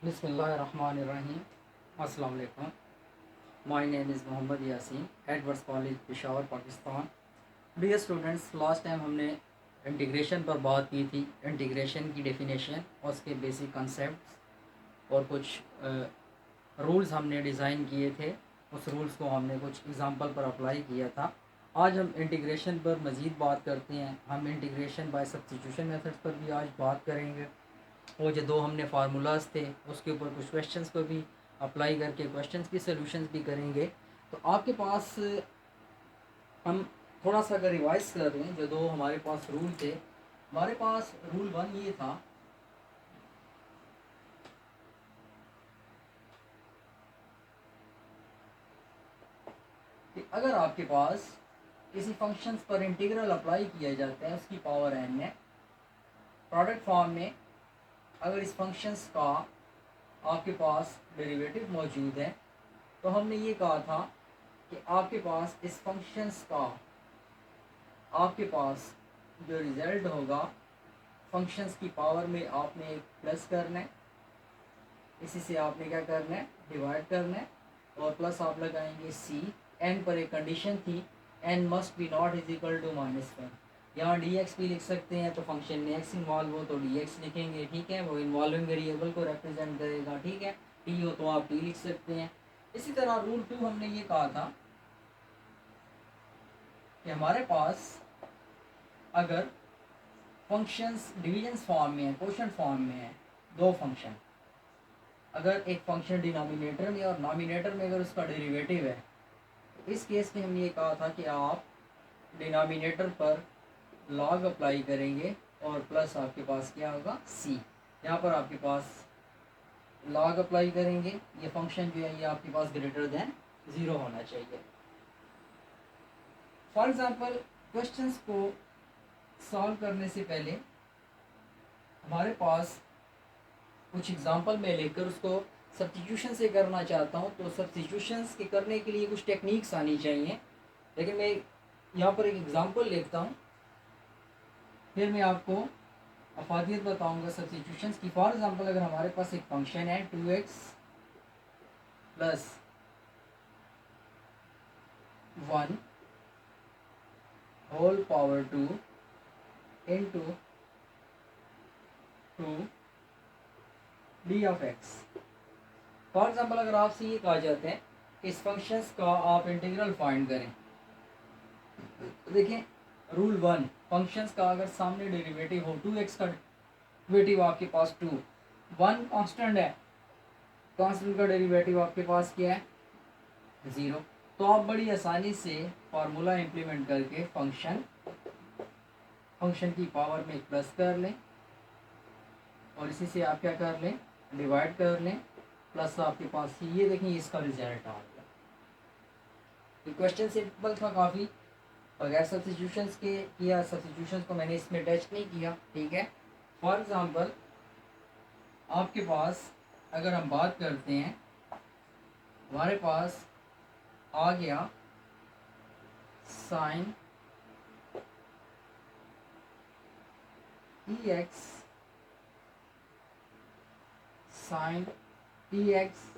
बिस्मिल्लाहिर्रहमानिर्रहीम। अस्सलाम वालेकुम। My name is Mohammad Yasin, Edwardes college Peshawar, Pakistan. Dear students, last time हमने इंटीग्रेशन पर बात की थी। इंटीग्रेशन की डेफिनेशन और उसके बेसिक कंसेप्ट और कुछ रूल्स हमने डिज़ाइन किए थे। उस रूल्स को हमने कुछ एग्जांपल पर अप्लाई किया था। आज हम इंटीग्रेशन पर मज़ीद बात करते हैं। हम इंटीग्रेशन बाय सब्स्टिट्यूशन मेथड्स पर भी आज बात करेंगे। वो जो दो हमने फार्मूलाज थे उसके ऊपर कुछ क्वेश्चंस को भी अप्लाई करके क्वेश्चंस की सॉल्यूशंस भी करेंगे। तो आपके पास हम थोड़ा सा अगर रिवाइज कर लें, जो दो हमारे पास रूल थे। हमारे पास रूल 1 ये था कि अगर आपके पास किसी फंक्शंस पर इंटीग्रल अप्लाई किया जाता है, उसकी पावर n है, प्रोडक्ट फॉर्म में अगर इस फंक्शंस का आपके पास डेरिवेटिव मौजूद है, तो हमने ये कहा था कि आपके पास इस फंक्शंस का आपके पास जो रिज़ल्ट होगा, फंक्शंस की पावर में आपने एक प्लस करना है, इसी से आपने क्या करना है, डिवाइड करना है, और प्लस आप लगाएंगे सी। एन पर एक कंडीशन थी, N must be not is equal to -1। यहाँ डी एक्स भी लिख सकते हैं, तो फंक्शन में एक्स इन्वॉल्व हो तो डी एक्स लिखेंगे, ठीक है। वो इन्वॉल्विंग वेरिएबल को रिप्रेजेंट करेगा, ठीक है। टी हो तो आप टी लिख सकते हैं। इसी तरह रूल 2 हमने ये कहा था कि हमारे पास अगर फंक्शंस डिवीजन्स फॉर्म में है, क्वोशंट फॉर्म में है, दो फंक्शन, अगर एक फंक्शन डिनोमिनेटर में और नॉमिनेटर में अगर उसका डेरिवेटिव है, तो इस केस में हमने ये कहा था कि आप डिनोमिनेटर पर लॉग अप्लाई करेंगे और प्लस आपके पास क्या होगा, सी। यहाँ पर आपके पास लॉग अप्लाई करेंगे, ये फंक्शन जो है ये आपके पास ग्रेटर देन 0 होना चाहिए। फॉर एग्जांपल, क्वेश्चंस को सॉल्व करने से पहले हमारे पास कुछ एग्जांपल में लेकर उसको सब्स्टिट्यूशन से करना चाहता हूँ, तो सब्स्टिट्यूशंस के करने के लिए कुछ टेक्निक्स आनी चाहिए। लेकिन मैं यहाँ पर एक एग्जांपल लिखता हूँ, फिर मैं आपको अफादियत बताऊँगा सब्स्टिट्यूशंस की। फॉर एग्जांपल, अगर हमारे पास एक फंक्शन है 2x plus 1 whole power 2 into 2 D of X. For example, अगर आपसे ये कहा जाता है कि इस फंक्शंस का आप इंटीग्रल फाइंड करें, तो देखें रूल 1, फंक्शंस का अगर सामने डेरिवेटिव हो, 2x का डेरिवेटिव आपके पास 2, 1 कांस्टेंट है, कांस्टेंट का डेरिवेटिव आपके पास क्या है, 0। तो आप बड़ी आसानी से फार्मूला इम्प्लीमेंट करके फंक्शन की पावर में प्लस कर लें और इसी से आप क्या कर लें, डिवाइड कर लें, प्लस आपके पास ये देखें इसका रिजल्ट आ गया। तो क्वेश्चन सिंपल था काफ़ी, बगैर सब्स्टिट्यूशंस के किया। सब्स्टिट्यूशंस को मैंने इसमें टच नहीं किया, ठीक है। फॉर एग्जांपल, आपके पास अगर हम बात करते हैं, हमारे पास आ गया sign E X, sign E x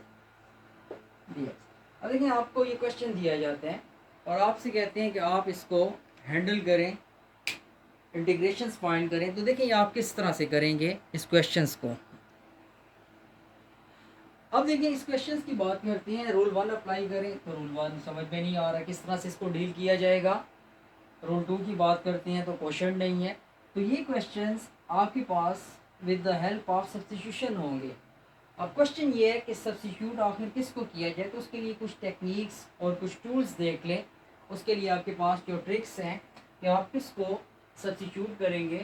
D x. अब देखिए, आपको ये क्वेश्चन दिया जाता है और आपसे कहते हैं कि आप इसको हैंडल करें, इंटीग्रेशंस फाइंड करें। तो देखिए आप किस तरह से करेंगे इस क्वेश्चंस को। अब देखिए, इस क्वेश्चंस की बात करते हैं, रूल 1 अप्लाई करें, तो रूल 1 समझ में नहीं आ रहा किस तरह से इसको डील किया जाएगा। रूल 2 की बात करते हैं तो क्वेश्चन नहीं है। तो ये क्वेश्चंस आपके पास with the help of substitution होंगे। अब क्वेश्चन ये है कि सब्स्टिट्यूट आखिर किसको किया जाए, तो उसके लिए कुछ टेक्निक्स और कुछ टूल्स देख लें। उसके लिए आपके पास जो ट्रिक्स हैं कि आप किसको सब्स्टिट्यूट करेंगे,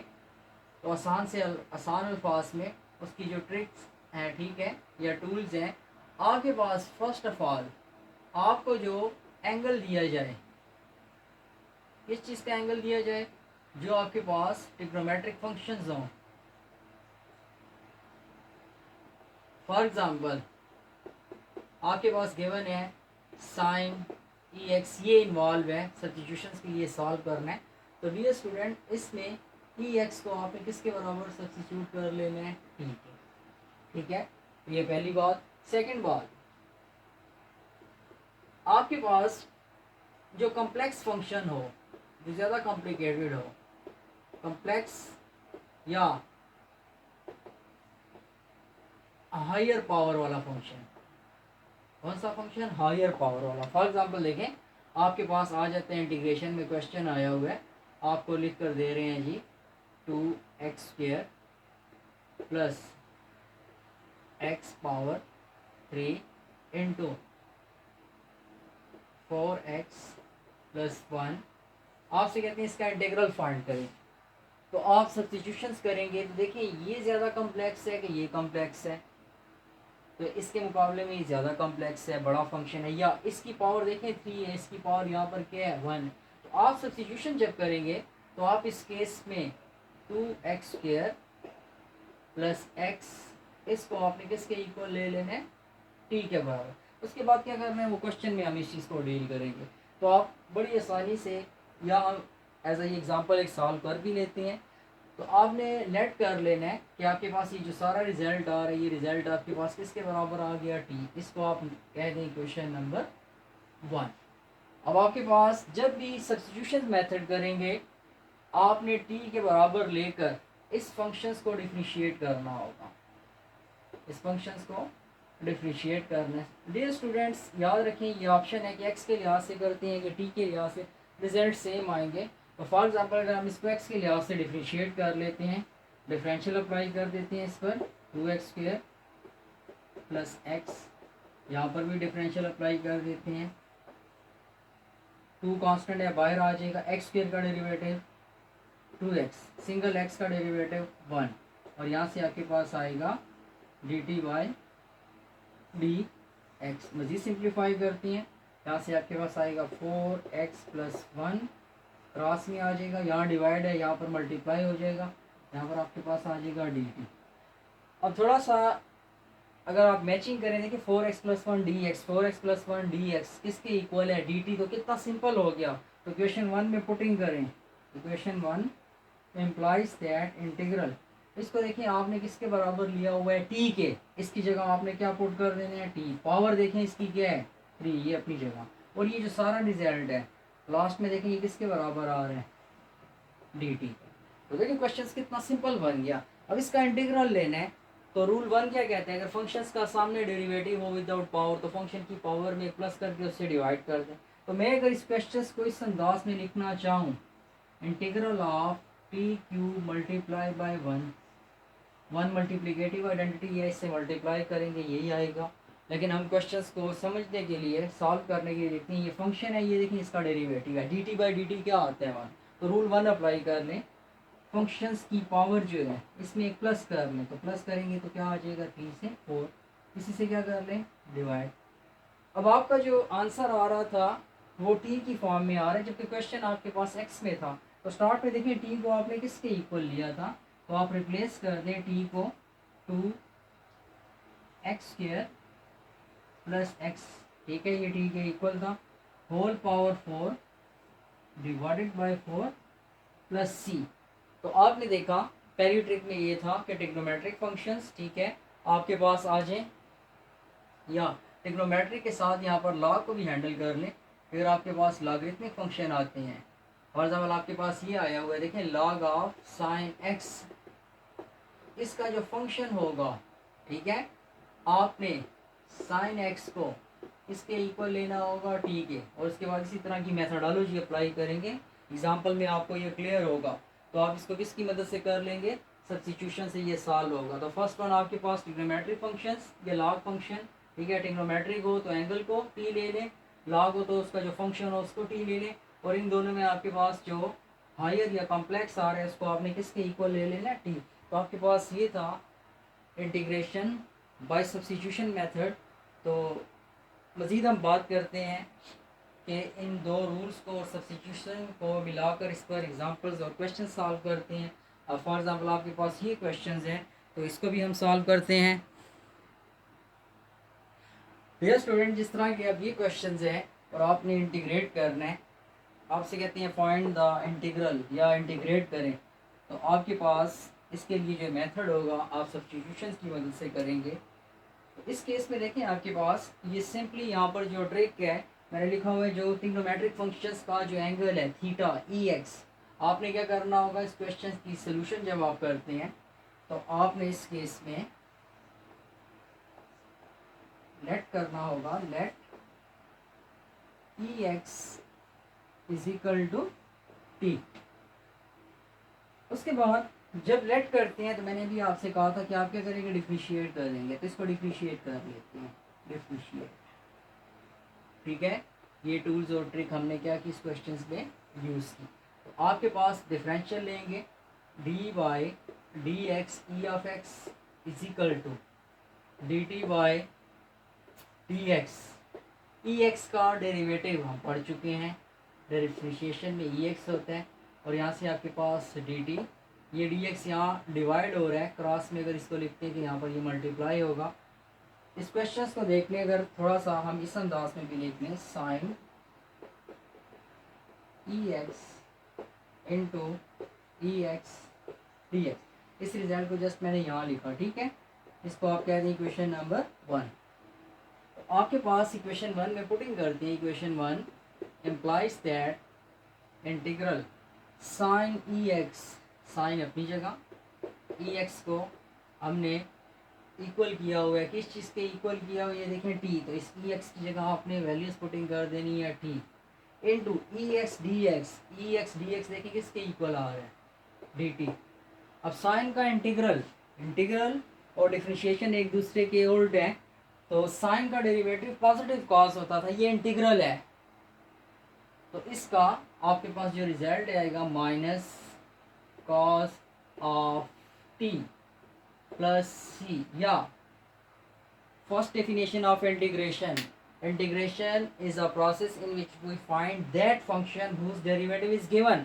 तो आसान अल्फाज में उसकी जो ट्रिक्स हैं, ठीक है, या टूल्स हैं। आपके पास फर्स्ट ऑफ ऑल आपको जो एंगल दिया जाए, किस चीज़ का एंगल दिया जाए, जो आपके पास ट्रिग्नोमेट्रिक फंक्शंस हों। फॉर एग्जांपल, आपके पास गिवन है साइन ई एक्स, ये इन्वॉल्व है, सब्स्टिट्यूशंस के लिए सॉल्व करना है। तो डियर स्टूडेंट, इसमें ई एक्स को आपने किसके बराबर सब्स्टिट्यूट कर लेना है, ठीक है, ठीक है। ये पहली बात। सेकंड बात, आपके पास जो कम्प्लेक्स फंक्शन हो, जो ज़्यादा कॉम्प्लिकेटेड हो, कम्प्लेक्स या हायर पावर वाला फंक्शन, कौन सा फंक्शन? हायर पावर वाला। फॉर एग्जांपल देखें, आपके पास आ जाते हैं इंटीग्रेशन में क्वेश्चन आया हुआ है, आपको लिख कर दे रहे हैं जी 2x² plus x power 3 into 4x plus 1। आपसे कहते हैं इसका इंटीग्रल फाइंड करें। तो आप सब्स्टिट्यूशंस करेंगे तो देखिए ये ज़्यादा कॉम्प्लेक्स है कि ये कॉम्प्लेक्स है, तो इसके मुकाबले में ये ज़्यादा कॉम्प्लेक्स है, बड़ा फंक्शन है। या इसकी पावर देखें 3 है, इसकी पावर यहाँ पर क्या है 1। तो आप सब्स्टिट्यूशन जब करेंगे तो आप इस केस में 2x² प्लस x, इसको आपने किसके इक्वल ले लेना है? t के बराबर। उसके बाद क्या करना है वो क्वेश्चन में हम इस चीज़ को डील करेंगे। तो आप बड़ी आसानी से, या हम एज ए एग्जांपल एक सॉल्व कर भी लेते हैं। तो आपने नेट कर लेना है कि आपके पास ये जो सारा रिजल्ट आ रहा है, ये रिजल्ट आपके पास किसके बराबर आ गया? t। इसको आप कह दें क्वेश्चन नंबर 1। अब आपके पास जब भी सब्स्टिट्यूशन मेथड करेंगे, आपने t के बराबर लेकर इस फंक्शंस को डिफरेंशिएट करना होगा, इस फंक्शंस को डिफरेंशिएट करना है। डियर स्टूडेंट्स, याद रखें ये ऑप्शन है कि x के लिहाज से करते हैं कि t के लिहाज से, रिजल्ट सेम आएंगे। तो फॉर एग्जांपल अगर हम इसको x के लिहाज से डिफरेंशिएट कर लेते हैं, डिफरेंशियल अप्लाई कर देते हैं इस पर 2x² प्लस x, यहाँ पर भी डिफरेंशियल अप्लाई कर देते हैं। 2 कांस्टेंट है, बाहर आ जाएगा। x² का डेरिवेटिव 2x, सिंगल x का डेरिवेटिव 1, और यहाँ से आपके पास आएगा dt बाई dx। मज़ीद सिंप्लीफाई करती हैं, यहाँ से आपके पास आएगा 4x प्लस 1, क्रॉस में आ जाएगा, यहाँ डिवाइड है, यहाँ पर मल्टीप्लाई हो जाएगा, यहाँ पर आपके पास आ जाएगा dt। अब थोड़ा सा अगर आप मैचिंग करें, देखिए 4x plus 1 dx, 4x plus 1 dx किसके इक्वल है? dt। तो कितना सिंपल हो गया। तो क्वेश्चन 1 में पुटिंग करें, तो क्वेश्चन 1 इम्प्लाइज दैट इंटीग्रल, इसको देखिए आपने किसके बराबर लिया हुआ है? t के। इसकी जगह आपने क्या पुट कर देना है? t। पावर देखें इसकी क्या है? 3, ये अपनी जगह। और ये जो सारा रिजल्ट है लास्ट में देखें ये किसके बराबर आ रहा है? dt। तो देखिए क्वेश्चन कितना सिंपल बन गया। अब इसका इंटीग्रल लेना है, तो रूल 1 क्या कहते हैं? अगर फंक्शंस का सामने डेरिवेटिव हो विदाउट पावर, तो फंक्शन की पावर में एक प्लस करके उससे डिवाइड कर दें। तो मैं अगर इस क्वेश्चन को इस अंदाज में लिखना चाहूँ, integral of T cube multiply by 1 multiplicative identity है, इससे मल्टीप्लाई करेंगे यही आएगा। लेकिन हम क्वेश्चंस को समझने के लिए, सॉल्व करने के लिए देखते हैं ये फंक्शन है, ये देखिए इसका डेरिवेटिव है dt बाई dt क्या आता है 1। तो रूल 1 अप्लाई कर लें, फंक्शंस की पावर जो है इसमें एक प्लस कर लें, तो प्लस करेंगे तो क्या आ जाएगा? 3 से 4, इसी से क्या कर लें? डिवाइड। अब आपका जो आंसर आ रहा था वो t की फॉर्म में आ रहा है, जबकि क्वेश्चन आपके पास x में था। तो स्टार्ट में देखिए t को आपने किसके इक्वल लिया था? तो आप रिप्लेस कर दें t को 2x² प्लस x, ठीक है, ये t के इक्वल था, whole power 4 divided by 4 plus c। तो आपने देखा पहली ट्रिक में ये था कि ट्रिग्नोमेट्रिक फंक्शंस, ठीक है, आपके पास आ जाएं, या ट्रिग्नोमेट्रिक के साथ यहाँ पर लॉग को भी हैंडल कर लें। फिर आपके पास लॉगरिथमिक फंक्शन आते हैं। फॉर एग्जाम्पल आपके पास ये आया हुआ है, देखें लॉग ऑफ साइन x, इसका जो फंक्शन होगा, ठीक है, आपने साइन x को इसके इक्वल लेना होगा t के, और उसके बाद इसी तरह की मेथडोलॉजी अप्लाई करेंगे। एग्जांपल में आपको ये क्लियर होगा। तो आप इसको किसकी मदद से कर लेंगे? सब्स्टिट्यूशन से ये सॉल्व होगा। तो फर्स्ट वन आपके पास ट्रिग्नोमेट्रिक फंक्शंस, ये लॉग फंक्शन, ठीक है, ट्रिग्नोमेट्रिक हो तो एंगल को t ले लें, लॉग हो तो उसका जो फंक्शन हो उसको t ले लें, और इन दोनों में आपके पास जो हायर या कॉम्प्लेक्स आ रहा है उसको आपने किसके इक्वल ले लेना? t। तो आपके पास ये था इंटीग्रेशन बाय सब्स्टिट्यूशन मेथड। तो मज़ीद हम बात करते हैं कि इन दो रूल्स को और सब्स्टिट्यूशन को मिलाकर इस पर एग्जांपल्स और क्वेश्चन सॉल्व करते हैं। अब फॉर एग्जांपल आपके पास ये क्वेश्चंस हैं, तो इसको भी हम सॉल्व करते हैं। डियर स्टूडेंट, जिस तरह के अब ये क्वेश्चंस हैं और आपने इंटीग्रेट करना है, आपसे कहते हैं फाइंड द इंटीग्रल या इंटीग्रेट करें, तो आपके पास इसके लिए जो मेथड होगा आप सब्स्टिट्यूशन की मदद से करेंगे। तो इस केस में देखें आपके पास ये सिंपली यहाँ पर जो ट्रिक है मैंने लिखा हुआ है, जो ट्रिग्नोमेट्रिक फंक्शंस का जो एंगल है थीटा ई एक्स, आपने क्या करना होगा इस क्वेश्चन की सोल्यूशन जब आप करते हैं तो आपने इस केस में लेट करना होगा, let E X is equal to T. उसके बाद जब लेट करते हैं तो मैंने भी आपसे कहा था कि आप क्या करेंगे, डिफ्रेंशिएट कर देंगे। तो इसको डिफ्रेंशिएट कर लेते हैं, डिफ्रेंशिएट, ठीक है। ये टूल्स और ट्रिक हमने क्या की इस क्वेश्चन में यूज़ की। तो आपके पास डिफरेंशियल लेंगे D by D X E of X is equal to D T by D X. E X का डेरिवेटिव हम पढ़ चुके हैं, डिफरेंशिएशन में ई एक्स होता है और यहाँ से आपके पास डी टी, ये डी एक्स यहाँ डिवाइड हो रहा है क्रॉस में, अगर इसको लिखते हैं तो यहाँ पर ये मल्टीप्लाई होगा। इस क्वेश्चन को देख लें अगर थोड़ा सा हम इस अंदाज में भी लिख लें, साइन ई एक्स इंटू ई एक्स डी एक्स, इस रिजल्ट को जस्ट मैंने यहाँ लिखा, ठीक है। इसको आप कह दें इक्वेशन नंबर 1। तो आपके पास इक्वेशन 1 में पुटिंग करते हैं, equation 1 implies that integral sine E X, sine अपनी जगह, ई एक्स को हमने इक्वल किया हुआ है, किस चीज़ के इक्वल किया हुआ है ये देखें टी, तो इस ई एक्स की जगह आपने वैल्यूज पुटिंग कर देनी है टी, इनटू ई x D X, E x D x देखिए किसके इक्वल आ रहा है, डी टी। अब साइन का इंटीग्रल, इंटीग्रल और डिफरेंशिएशन एक दूसरे के उल्ट है, तो साइन का डेरिवेटिव पॉजिटिव कॉस होता था, ये इंटीग्रल है, तो इसका आपके पास जो रिजल्ट आएगा minus cos of T plus C, या first definition of integration, integration is a process in which we find that function whose derivative is given.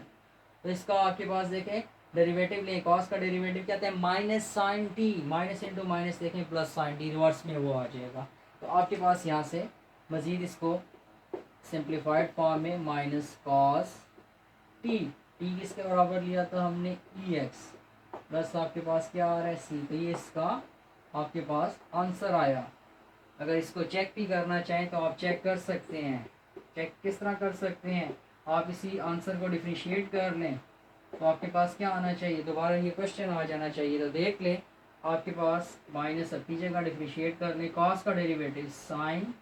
तो इसका आपके पास देखें डेरिवेटिव लें, कॉस का डेरिवेटिव क्या है minus sine T, minus into minus देखें प्लस साइन टी, रिवर्स में वो आ जाएगा। तो आपके पास यहाँ से मज़ीद इसको सिंप्लीफाइड फॉर्म में माइनस कॉस टी, टी किसके बराबर लिया था हमने ई एक्स, प्लस आपके पास क्या आ रहा है सी। तो ये इसका आपके पास आंसर आया। अगर इसको चेक भी करना चाहें तो आप चेक कर सकते हैं। चेक किस तरह कर सकते हैं, आप इसी आंसर को डिफ्रेंशिएट कर लें तो आपके पास क्या आना चाहिए, दोबारा ये क्वेश्चन आ जाना चाहिए। तो देख लें आपके पास माइनस अपनी जगह डिफ्रेंशिएट कर लें, कॉस का डेरिवेटिव साइन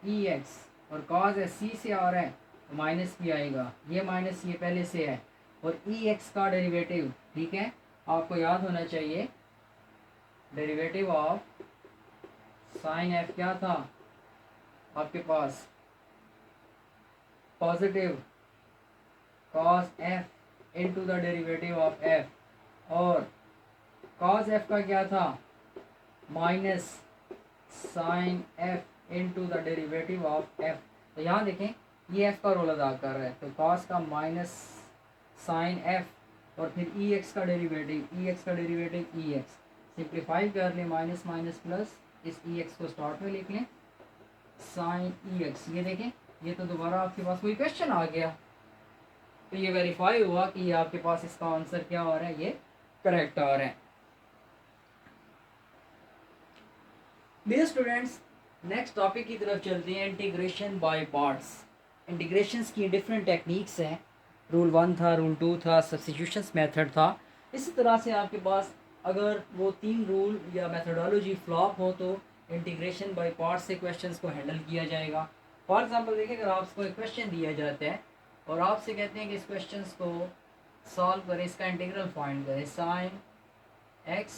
ई एक्स और कॉस है सी से आ रहा है तो माइनस भी आएगा, ये माइनस ये पहले से है, और ई एक्स का डेरिवेटिव, ठीक है, आपको याद होना चाहिए डेरिवेटिव ऑफ साइन एफ क्या था आपके पास, positive cos F into the derivative of F, और कॉस एफ का क्या था minus sine F into the derivative of F. तो यहाँ देखें ये एफ का रोल अदा कर रहा है, तो कॉस का माइनस साइन एफ और फिर ई एक्स का डेरिवेटिव, ई एक्स का डेरिवेटिव ई एक्स, सिंप्लीफाई कर लें माइनस माइनस प्लस, इस ई एक्स को स्टार्ट में लिख लें साइन ई एक्स। ये देखें ये तो दोबारा आपके पास कोई क्वेश्चन आ गया, तो ये वेरीफाई हुआ कि ये आपके पास इसका आंसर क्या आ रहा है, ये करेक्ट आ रहा है। डियर स्टूडेंट्स, नेक्स्ट टॉपिक की तरफ चलते हैं, इंटीग्रेशन बाय पार्ट्स। इंटीग्रेशंस की डिफरेंट टेक्निक्स हैं, रूल 1 था, रूल 2 था, सब्स्टिट्यूशंस मेथड था। इसी तरह से आपके पास अगर वो 3 रूल या मेथडोलॉजी फ्लॉप हो तो इंटीग्रेशन बाय पार्ट्स से क्वेश्चंस को हैंडल किया जाएगा। फॉर एग्जांपल देखिए, अगर आपको एक क्वेश्चन दिया जाता है और आपसे कहते हैं कि इस क्वेश्चन को सॉल्व करें, इसका इंटीग्रल फाइंड करें, साइन एक्स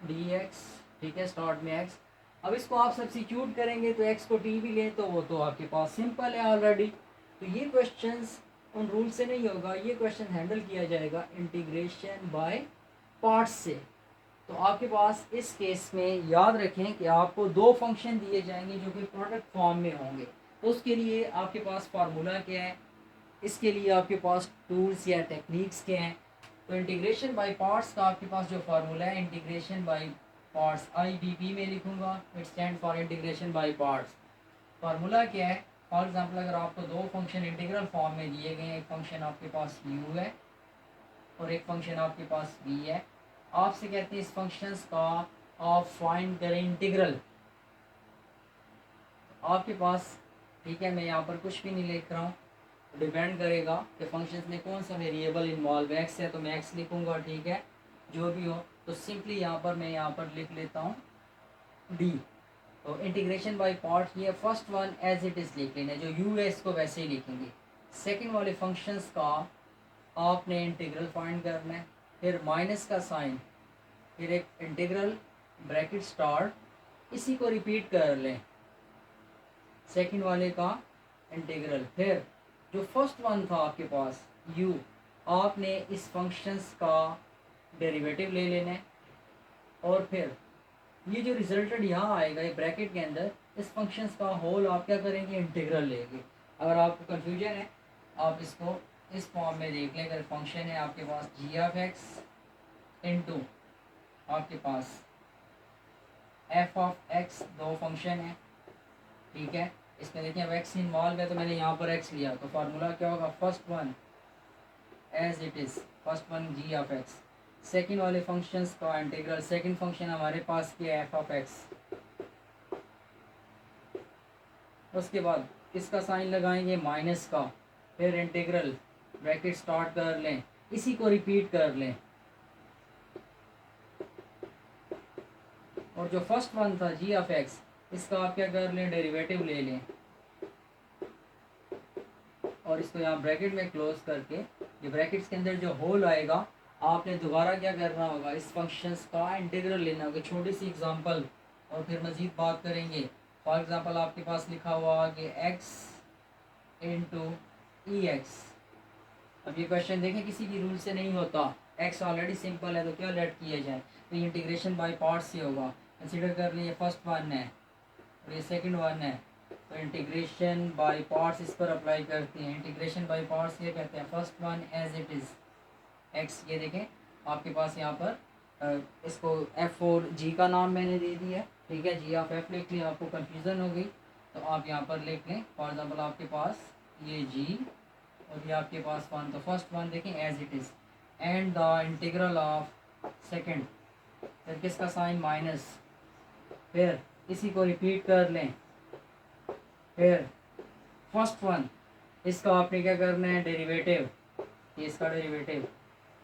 डी एक्स, ठीक है, स्टार्ट में एक्स। अब इसको आप सब्स्टिट्यूट करेंगे तो एक्स को टी भी लें तो वो तो आपके पास सिंपल है ऑलरेडी। तो ये क्वेश्चंस उन रूल से नहीं होगा, ये क्वेश्चन हैंडल किया जाएगा इंटीग्रेशन बाय पार्ट्स से। तो आपके पास इस केस में याद रखें कि आपको 2 फंक्शन दिए जाएंगे जो कि प्रोडक्ट फॉर्म में होंगे। तो उसके लिए आपके पास फार्मूला क्या है, इसके लिए आपके पास टूल्स या टेक्निक्स क्या हैं। तो इंटीग्रेशन बाय पार्ट्स का आपके पास जो फार्मूला है, इंटीग्रेशन बाय पार्ट्स IBP में लिखूंगा, it stand for integration by parts. Formula क्या है, फॉर एग्जांपल अगर आपको 2 फंक्शन इंटीग्रल फॉर्म में दिए गए हैं, एक फंक्शन आपके पास u है और एक फंक्शन आपके पास v है, आपसे कहते हैं इस फंक्शंस का आप फाइंड करें इंटीग्रल, आपके पास, ठीक है, मैं यहाँ पर कुछ भी नहीं लिख रहा हूँ, डिपेंड करेगा कि फंक्शंस में कौन सा वेरिएबल इन्वॉल्व है। एक्स है तो मैं एक्स लिखूँगा, ठीक है, जो भी हो। तो सिंपली यहाँ पर मैं यहाँ पर लिख लेता हूँ डी। तो इंटीग्रेशन बाय पार्ट, ये first one as it is लिख लेना, जो यू है इसको वैसे ही लिखेंगे। सेकंड वाले फंक्शंस का आपने इंटीग्रल फाइंड करना है, फिर माइनस का साइन, फिर एक इंटीग्रल ब्रैकेट स्टार्ट, इसी को रिपीट कर लें सेकंड वाले का इंटीग्रल। फिर जो फर्स्ट वन था आपके पास u, आपने इस फंक्शंस का डेरिवेटिव ले लेना है, और फिर ये जो रिजल्टेड यहाँ आएगा ये ब्रैकेट के अंदर, इस फंक्शंस का होल आप क्या करेंगे, इंटीग्रल लेंगे। अगर आपको कन्फ्यूजन है आप इसको इस फॉर्म में देख लें। अगर फंक्शन है आपके पास जी ऑफ एक्स इंटू आपके पास एफ ऑफ एक्स, दो फंक्शन है, ठीक है, इसमें देखिए अब एक्स इन्वॉल्व है तो मैंने यहाँ पर एक्स लिया, तो फार्मूला क्या होगा, first one as it is, first one g of x, second वाले फंक्शंस का इंटीग्रल, सेकेंड फंक्शन हमारे पास क्या है, एफ ऑफ एक्स, उसके बाद इसका साइन लगाएंगे माइनस का, फिर इंटीग्रल ब्रैकेट स्टार्ट कर लें, इसी को रिपीट कर लें, और जो फर्स्ट वन था जी ऑफ एक्स, इसका आप क्या कर लें, डेरिवेटिव ले लें, और इसको यहाँ ब्रैकेट में क्लोज करके ये ब्रैकेट्स के अंदर जो होल आएगा, आपने दोबारा क्या करना होगा, इस फंक्शंस का इंटीग्रल लेना होगा। छोटी सी एग्जांपल और फिर मज़ीद बात करेंगे। फॉर एग्जांपल आपके पास लिखा हुआ कि x इंटू ई एक्स। अब ये क्वेश्चन देखें किसी की रूल से नहीं होता, x ऑलरेडी सिंपल है तो क्या लेट किया जाए, तो ये इंटीग्रेशन बाय पार्ट्स से होगा। कंसिडर कर लें ये फर्स्ट वन है और ये सेकंड वन है, तो इंटीग्रेशन बाय पार्ट्स इस पर अप्लाई करते हैं। इंटीग्रेशन बाय पार्ट्स ये कहते हैं first one as it is x, ये देखें आपके पास यहाँ पर इसको एफ और जी का नाम मैंने दे दिया, ठीक है, जी ऑफ एफ लिख लिया, आपको कन्फ्यूज़न हो गई तो आप यहाँ पर लिख लें। फॉर एग्जाम्पल आपके पास ये जी और ये आपके पास वन, तो फर्स्ट वन देखें as it is, and the integral of second, फिर किसका साइन माइनस, फिर इसी को रिपीट कर लें, फिर फर्स्ट वन इसका आपने क्या करना है, डेरिवेटिव, ये इसका डेरिवेटिव,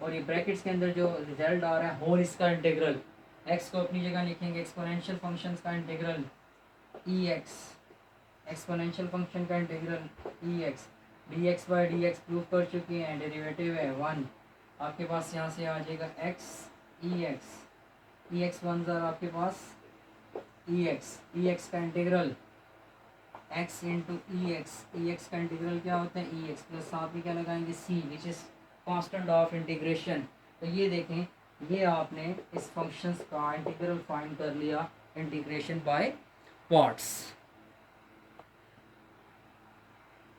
और ये ब्रैकेट्स के अंदर जो रिजल्ट आ रहा है होल इसका इंटीग्रल। एक्स को अपनी जगह लिखेंगे, एक्सपोनेंशियल फंक्शंस का इंटीग्रल ई एक्स, एक्सपोनेंशियल फंक्शन का integral E x, D x by D x prove कर चुके हैं, डेरिवेटिव है वन, आपके पास यहाँ से आ जाएगा x E x, E x one ज़र आपके पास ई एक्स का इंटीग्रल एक्स इंटू ई एक्स का इंटीग्रल क्या होता है, ई एक्स प्लस साथ में क्या लगाएंगे, C which is constant of integration. तो ये देखें, ये आपने इस फंक्शंस का इंटीग्रल फाइंड कर लिया, integration by parts.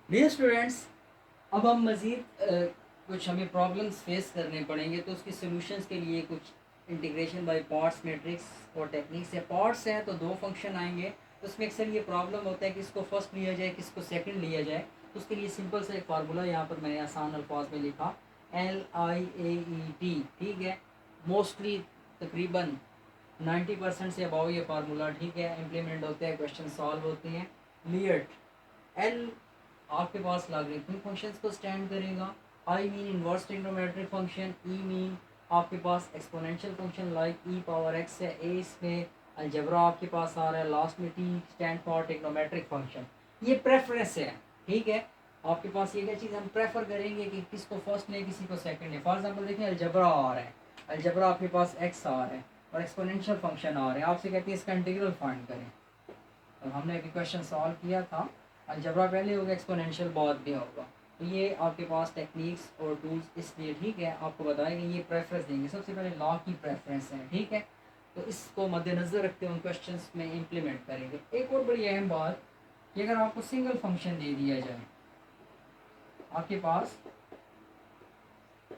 Dear students, अब हम मज़ीद कुछ हमें प्रॉब्लम्स फेस करने पड़ेंगे, तो उसके सॉल्यूशंस के लिए कुछ इंटीग्रेशन बाय पार्ट्स मैट्रिक्स और टेक्निक्स है। पार्ट्स हैं तो दो फंक्शन आएंगे, तो उसमें अक्सर ये प्रॉब्लम होता है कि किसको फर्स्ट लिया जाए किसको सेकंड लिया जाए। तो उसके लिए सिंपल सा एक फार्मूला यहाँ पर मैंने आसान अल्फाज में लिखा, LIAET, ठीक है, मोस्टली तकरीबन 90% से अबाव ये फार्मूला, ठीक है, इम्प्लीमेंट होते हैं, क्वेश्चन सॉल्व होते हैं। लियट एल आपके पास लॉगरिथमिक फंक्शंस को स्टैंड करेगा, I mean inverse trigonometric function, E mean आपके पास एक्सपोनेंशियल फंक्शन लाइक ई पावर एक्स है, ए इसमें अलजेब्रा आपके पास आ रहा है, लास्ट में T stand for trigonometric function. ये प्रेफरेंस है, ठीक है, आपके पास ये क्या चीज़ हम प्रेफर करेंगे कि किसको फर्स्ट लें किसी को सेकंड लें। फॉर एग्जांपल देखिए अलजेब्रा आ रहा है, अलजेब्रा आपके पास एक्स आ रहा है और एक्सपोनेंशियल फंक्शन आ रहे हैं, आपसे कहती है इसका इंटीग्रल फाइंड करें। तो हमने अभी क्वेश्चन सॉल्व किया था, अलजेब्रा पहले होगा, एक्सपोनेंशियल बाद में होगा। तो ये आपके पास टेक्निक्स और टूल्स इसलिए, ठीक है, आपको बताएंगे, ये प्रेफरेंस देंगे, सबसे पहले लॉ की प्रेफरेंस है, ठीक है, तो इसको मद्देनज़र रखते हुए हम क्वेश्चन में इम्प्लीमेंट करेंगे। एक और बड़ी अहम बात कि अगर आपको सिंगल फंक्शन दे दिया जाए, आपके पास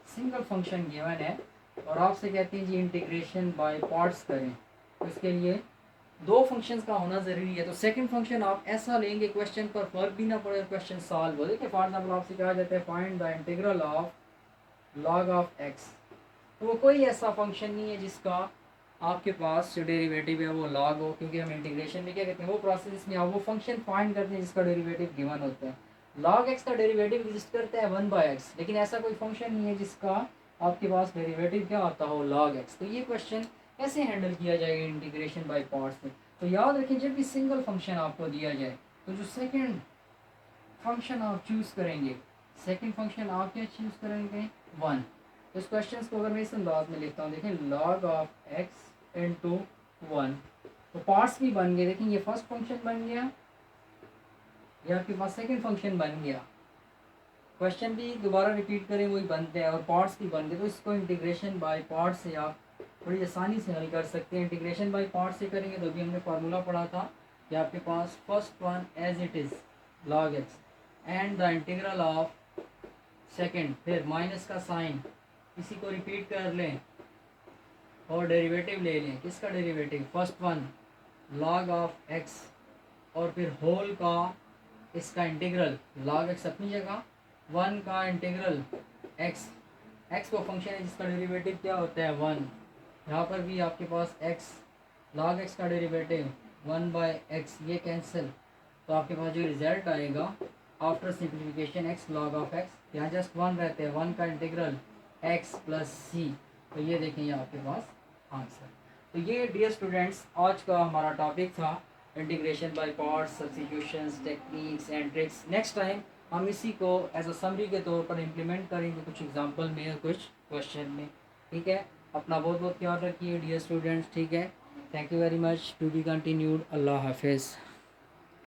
सिंगल फंक्शन गिवन है और आपसे कहते हैं जी इंटीग्रेशन बाय पार्ट्स करें, तो इसके लिए दो फंक्शंस का होना ज़रूरी है। तो सेकंड फंक्शन आप ऐसा लेंगे क्वेश्चन पर फर्क भी ना पड़े, क्वेश्चन सॉल्व हो। देखिए फॉर एग्जाम्पल आपसे कहा जाता है find the integral of log of x, तो वो कोई ऐसा फंक्शन नहीं है जिसका आपके पास जो डेरिवेटिव है वो लॉग हो, क्योंकि हम इंटीग्रेशन में क्या कहते हैं, वो प्रोसेस में आप वो फंक्शन फाइंड करते हैं जिसका डेरिवेटिव गिवन होता है। लॉग एक्स का डेरिवेटिव एग्जिस्ट करता है 1/x, लेकिन ऐसा कोई फंक्शन नहीं है जिसका आपके पास डेरिवेटिव क्या आता हो, लॉग एक्स। तो ये क्वेश्चन कैसे हैंडल किया जाएगा इंटीग्रेशन बाय पार्ट्स में। तो याद रखें, जब भी सिंगल फंक्शन आपको दिया जाए तो जो सेकेंड फंक्शन आप चूज़ करेंगे, सेकेंड फंक्शन आप क्या चूज़ करेंगे, 1। तो इस क्वेश्चन को अगर मैं इस अंदाज में लिखता हूँ, देखें लॉग ऑफ एक्स इंटू 1, तो पार्ट्स भी बन गए। देखें ये फर्स्ट फंक्शन बन गया, ये आपके पास सेकेंड फंक्शन बन गया। क्वेश्चन भी दोबारा रिपीट करें वही बनते हैं और पार्ट्स भी बन गए। तो इसको इंटीग्रेशन बाय पार्ट से आप बड़ी आसानी से हल कर सकते हैं। इंटीग्रेशन बाय पार्ट से करेंगे तो भी हमने फार्मूला पढ़ा था कि आपके पास first one as it is log X and the integral of second, फिर माइनस का साइन, इसी को रिपीट कर लें और डेरिवेटिव ले लें। किसका derivative, first one log of x और फिर होल का इसका इंटीग्रल, लॉग एक्स अपनी जगह, 1 का इंटीग्रल एक्स, एक्स वो फंक्शन है जिसका डेरिवेटिव क्या होता है 1। यहाँ पर भी आपके पास एक्स, लॉग एक्स का डेरिवेटिव 1/x, ये कैंसिल। तो आपके पास जो रिजल्ट आएगा after simplification x log of x, यहाँ जस्ट 1 रहते हैं, 1 का इंटीग्रल एक्स प्लस सी। तो ये देखें ये आपके पास आंसर। तो ये डियर स्टूडेंट्स आज का हमारा टॉपिक था integration by parts, substitutions, techniques and tricks. Next time हम इसी को एज अ समरी के तौर पर इम्प्लीमेंट करेंगे, कुछ एग्जांपल में या कुछ क्वेश्चन में। ठीक है, अपना बहुत बहुत ख्याल रखिए डियर स्टूडेंट्स। ठीक है, thank you very much, to be continued. अल्लाह हाफिज़।